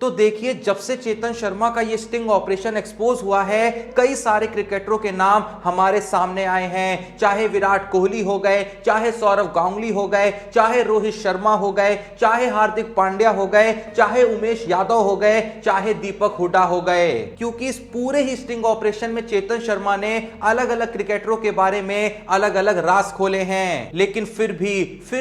तो देखिए, जब से चेतन शर्मा का ये स्टिंग ऑपरेशन एक्सपोज हुआ है, कई सारे क्रिकेटरों के नाम हमारे सामने आए हैं। चाहे विराट कोहली हो गए, चाहे सौरव गांगुली हो गए, चाहे रोहित शर्मा हो गए, चाहे हार्दिक पांड्या हो गए, चाहे उमेश यादव हो गए, चाहे दीपक हुड्डा हो गए। क्योंकि इस पूरे ही स्टिंग ऑपरेशन में चेतन शर्मा ने अलग अलग क्रिकेटरों के बारे में अलग अलग राज खोले हैं। लेकिन फिर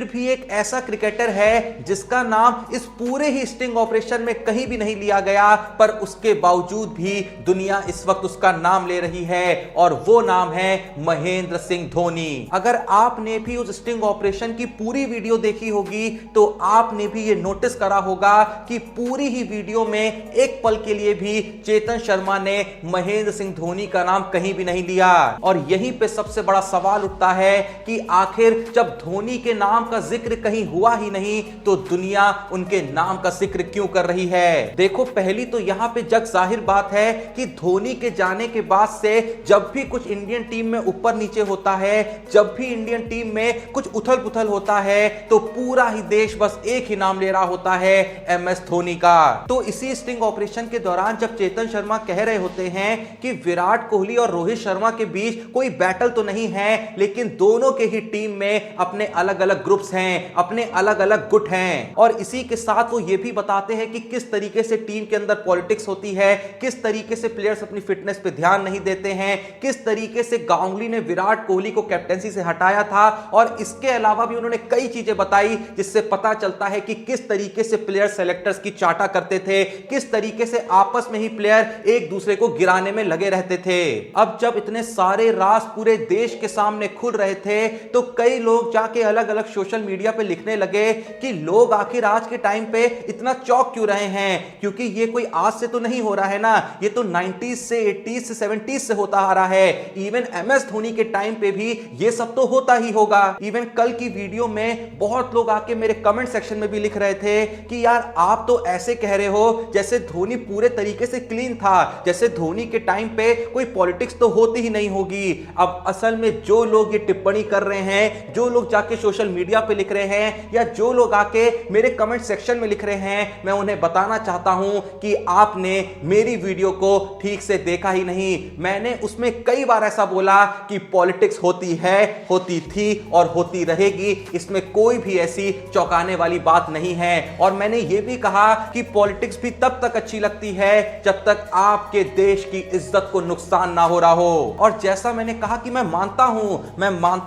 भी एक ऐसा क्रिकेटर है जिसका नाम इस पूरे ही स्टिंग ऑपरेशन में कहीं भी नहीं लिया गया, पर उसके बावजूद भी दुनिया इस वक्त उसका नाम ले रही है, और वो नाम है महेंद्र सिंह धोनी। अगर आपने भी उस स्टिंग ऑपरेशन की पूरी वीडियो देखी होगी तो आपने भी ये नोटिस करा होगा कि पूरी ही वीडियो में एक पल के लिए भी चेतन शर्मा ने महेंद्र सिंह धोनी का नाम कहीं भी नहीं लिया। और यहीं पे सबसे बड़ा सवाल उठता है कि आखिर जब धोनी के नाम का जिक्र कहीं हुआ ही नहीं तो दुनिया उनके नाम का जिक्र क्यों कर रही है। देखो, पहली तो यहां पे जग जाहिर बात है कि धोनी के जाने के बाद से जब भी कुछ इंडियन टीम में ऊपर नीचे होता है, जब भी इंडियन टीम में कुछ उथल पुथल होता है, तो पूरा ही देश बस एक ही नाम ले रहा होता है, MS धोनी का। तो इसी स्टिंग ऑपरेशन के दौरान जब चेतन शर्मा कह रहे होते हैं कि विराट कोहली और रोहित शर्मा के बीच कोई बैटल तो नहीं है, लेकिन दोनों के ही टीम में अपने अलग अलग ग्रुप्स हैं, अपने अलग अलग गुट हैं, और इसी के साथ वो ये भी बताते हैं कि किस तरीके से टीम के अंदर पॉलिटिक्स होती है, किस तरीके से प्लेयर्स अपनी फिटनेस पे ध्यान नहीं देते हैं, किस तरीके से गांगुली ने विराट कोहली को कैप्टेंसी से हटाया था, और इसके अलावा भी उन्होंने कई चीजें बताई जिससे पता चलता है कि किस तरीके से प्लेयर सेलेक्टर्स की चाटा करते थे, किस तरीके से आपस में ही प्लेयर एक दूसरे को गिराने में लगे रहते थे। अब जब इतने सारे राज पूरे देश के सामने खुल रहे थे तो कई लोग जाके अलग अलग सोशल मीडिया पे लिखने लगे कि लोग आखिर आज के टाइम पे इतना चौंक क्यों रहे हैं, क्योंकि ये कोई आज से तो नहीं हो रहा है ना, ये तो 90s से 80s से 70s से होता आ रहा है। इवन MS धोनी के टाइम पे भी ये सब तो होता ही होगा। इवन कल की वीडियो में बहुत लोग आके मेरे कमेंट सेक्शन में भी लिख रहे थे कि यार आप तो ऐसे कह रहे हो जैसे धोनी पूरे तरीके से क्लीन था, जैसे धोनी के टाइम पे कोई पॉलिटिक्स तो होती ही नहीं होगी। अब असल में जो लोग ये टिप्पणी कर रहे हैं, जो लोग जाके सोशल मीडिया पे लिख रहे हैं, या जो लोग आके मेरे कमेंट सेक्शन में लिख रहे हैं, मैं उन्हें बताना चाहता हूं कि आपने मेरी वीडियो को ठीक से देखा ही नहीं। मैंने उसमें कई बार ऐसा बोला कि पॉलिटिक्स होती है, होती थी और होती रहेगी, इसमें कोई भी ऐसी चौंकाने वाली बात नहीं है। और मैंने यह भी कहा कि पॉलिटिक्स भी तब तक अच्छी लगती है जब तक आपके देश की इज्जत को नुकसान ना हो रहा हो। और जैसा मैंने कहा कि मैं मानता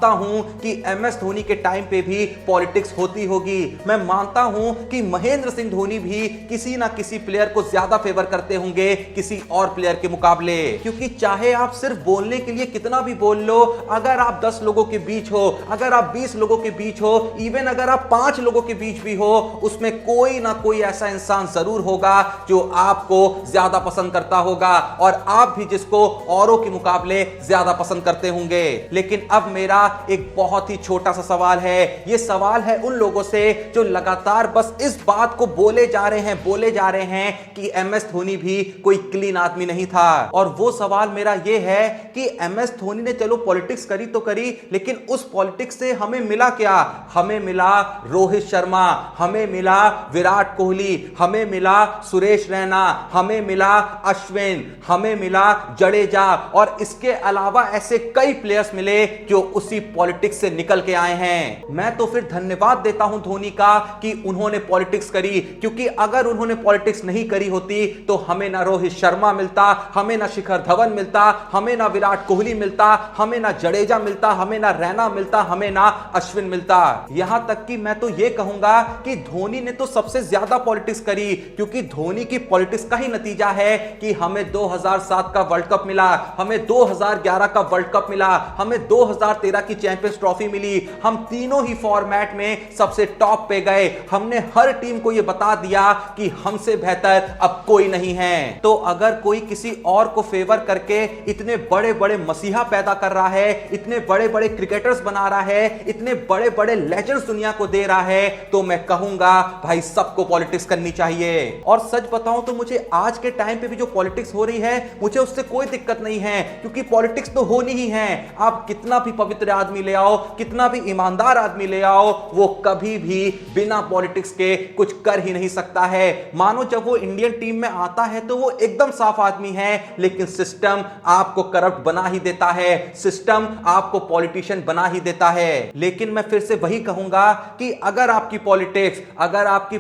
हूं कि MS धोनी के टाइम पे भी पॉलिटिक्स होती होगी। मैं मानता हूं कि महेंद्र सिंह धोनी भी किसी ना किसी प्लेयर को ज्यादा फेवर करते होंगे किसी और प्लेयर के मुकाबले, क्योंकि चाहे आप सिर्फ बोलने के लिए कितना भी बोल लो, अगर आप 10 लोगों के बीच हो, अगर आप 20 लोगों के बीच हो, इवन अगर आप 5 लोगों के बीच भी हो, उसमें कोई ना कोई ऐसा इंसान जरूर होगा जो आपको ज्यादा पसंद करता होगा, और आप भी जिसको औरों के मुकाबले ज्यादा पसंद करते होंगे। लेकिन अब मेरा एक बहुत ही छोटा सा सवाल है। यह सवाल है उन लोगों से जो लगातार बस इस बात को बोले जा रहे हैं कि MS धोनी भी कोई क्लीन आदमी नहीं था। और वो सवाल मेरा यह है कि MS धोनी ने चलो पॉलिटिक्स करी तो करी, लेकिन उस पॉलिटिक्स से हमें मिला क्या? हमें मिला रोहित शर्मा, हमें मिला विराट कोहली, हमें मिला सुरेश रैना, हमें मिला अश्विन, हमें मिला जडेजा, और इसके अलावा ऐसे कई प्लेयर्स मिले जो उसी पॉलिटिक्स से निकल के आए हैं। मैं तो फिर धन्यवाद देता हूं धोनी का कि उन्होंने पॉलिटिक्स करी, क्योंकि अगर उन्होंने पॉलिटिक्स नहीं करी होती तो हमें ना रोहित शर्मा मिलता, हमें ना शिखर धवन मिलता, हमें ना विराट कोहली मिलता, हमें ना जडेजा मिलता, हमें ना रैना मिलता, हमें ना अश्विन मिलता। यहां तक कि मैं तो यह कहूंगा कि धोनी ने तो सबसे ज्यादा पॉलिटिक्स करी, क्योंकि धोनी की पॉलिटिक्स का ही नतीजा है कि हमें 2007 का वर्ल्ड कप मिला, हमें 2011 का वर्ल्ड कप मिला, हमें 2013 की चैंपियंस ट्रॉफी मिली। हम तीनों ही फॉर्मेट में सबसे टॉप पे गए। हमने हर टीम को यह बता दिया कि हमसे बेहतर अब कोई नहीं है। तो अगर कोई किसी और को फेवर करके इतने बड़े बड़े मसीहा पैदा कर रहा है, इतने बड़े बड़े क्रिकेटर्स बना रहा है, इतने बड़े बड़े लेजेंड्स दुनिया को दे रहा है, तो मैं कहूंगा भाई सबको पॉलिटिक्स करनी चाहिए। और सच बताऊं तो मुझे आज के टाइम पे भी जो पॉलिटिक्स हो रही है, मुझे उससे कोई दिक्कत नहीं है, क्योंकि पॉलिटिक्स तो होनी ही है। आप कितना भी पवित्र आदमी ले आओ, कितना भी ईमानदार आदमी ले आओ, वो कभी भी बिना पॉलिटिक्स के कुछ कर ही नहीं सकता है। मानो जब वो इंडियन टीम में आता है तो वो एकदम साफ आदमी है, लेकिन सिस्टम आपको करप्ट बना ही देता है, सिस्टम आपको पॉलिटिशियन बना ही देता है। लेकिन मैं फिर से वही कहूंगा कि अगर आपकी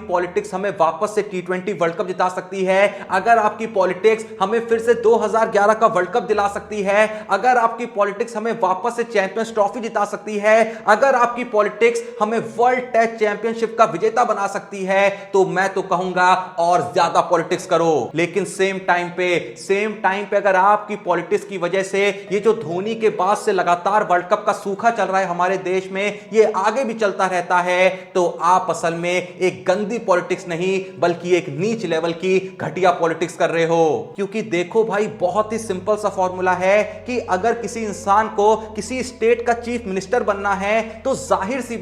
पॉलिटिक्स हमें वापस से T20 वर्ल्ड कप जिता सकती है, अगर आपकी पॉलिटिक्स हमें फिर से 2011 का वर्ल्ड कप दिला सकती है, अगर आपकी पॉलिटिक्स हमें वापस से चैंपियंस ट्रॉफी जिता सकती है, अगर आपकी पॉलिटिक्स हमें वर्ल्ड टेस्ट चैंपियनशिप का विजेता बना सकती है, तो मैं तो कहूंगा और ज्यादा पॉलिटिक्स करो। लेकिन सेम टाइम पे अगर आपकी पॉलिटिक्स की वजह से ये जो धोनी के बाद से लगातार वर्ल्ड कप का सूखा चल रहा है हमारे देश में, ये आगे भी चलता रहता है, तो आप असल में एक गंदी पॉलिटिक्स नहीं बल्कि एक नीच लेवल की घटिया पॉलिटिक्स कर रहे हो। क्योंकि देखो भाई, बहुत ही सिंपल सा फॉर्मूला है कि अगर किसी इंसान को किसी स्टेट का चीफ मिनिस्टर बनना है तो जाहिर सी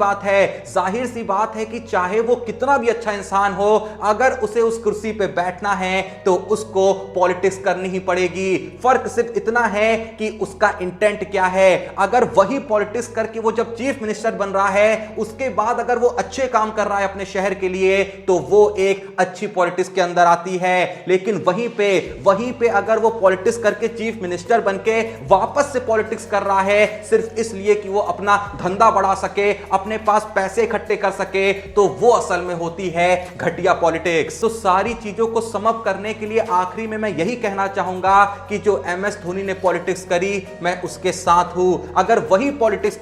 बात है कि चाहे वो कितना भी अच्छा इंसान हो, अगर उसे उस कुर्सी पे बैठना है तो उसको पॉलिटिक्स करनी ही पड़ेगी। फर्क सिर्फ इतना है कि उसका इंटेंट क्या है। अगर वही पॉलिटिक्स करके वो जब चीफ मिनिस्टर बन रहा है, उसके बाद अगर वो अच्छे काम कर रहा है अपने शहर के लिए, तो वो एक अच्छी पॉलिटिक्स के अंदर आती है। लेकिन वहीं पे अगर वो पॉलिटिक्स करके चीफ मिनिस्टर बनके वापस से पॉलिटिक्स कर रहा है सिर्फ इसलिए कि वो अपना धंधा बढ़ा सके, अपने पास पैसे इकट्ठे कर सके, तो वो असल में होती है घटिया पॉलिटिक्स। तो सारी चीजों को समअप करने के लिए आखिरी में मैं यही कहना चाहूंगा कि जो MS धोनी ने पॉलिटिक्स करी, मैं उसके साथ हूं। अगर वही पॉलिटिक्स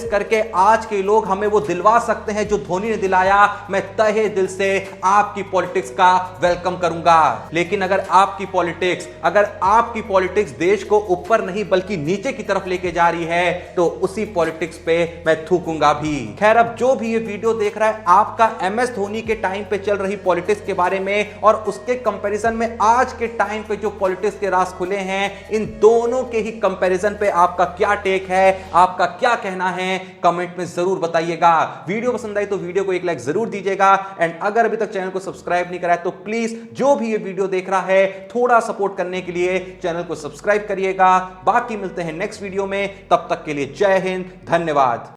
करके आज के लोग हमें वो दिलवा सकते हैं जो धोनी ने दिलाया, मैं तहे दिल से आपकी पॉलिटिक्स का वेलकम करूंगा। लेकिन अगर आपकी पॉलिटिक्स देश को ऊपर नहीं बल्कि नीचे की तरफ लेके जा रही है, तो उसी पॉलिटिक्स पे मैं थूकूंगा भी। खैर, अब जो भी ये वीडियो देख रहा है आपका MS धोनी के टाइम पे चल रही पॉलिटिक्स के बारे में और उसके कंपैरिजन में आज के टाइम पे जो पॉलिटिक्स के राज खुले हैं, इन दोनों के ही कंपैरिजन पे आपका क्या टेक है, आपका क्या कहना है, कमेंट में जरूर बताइएगा। वीडियो पसंद आई तो वीडियो को एक लाइक जरूर दीजिएगा, एंड अगर अभी तक चैनल को सब्सक्राइब नहीं करा है तो प्लीज जो भी ये वीडियो देख रहा है थोड़ा सपोर्ट करने के लिए चैनल को सब्सक्राइब करिएगा। बाकी मिलते हैं नेक्स्ट वीडियो में, तब तक के लिए जय हिंद, धन्यवाद।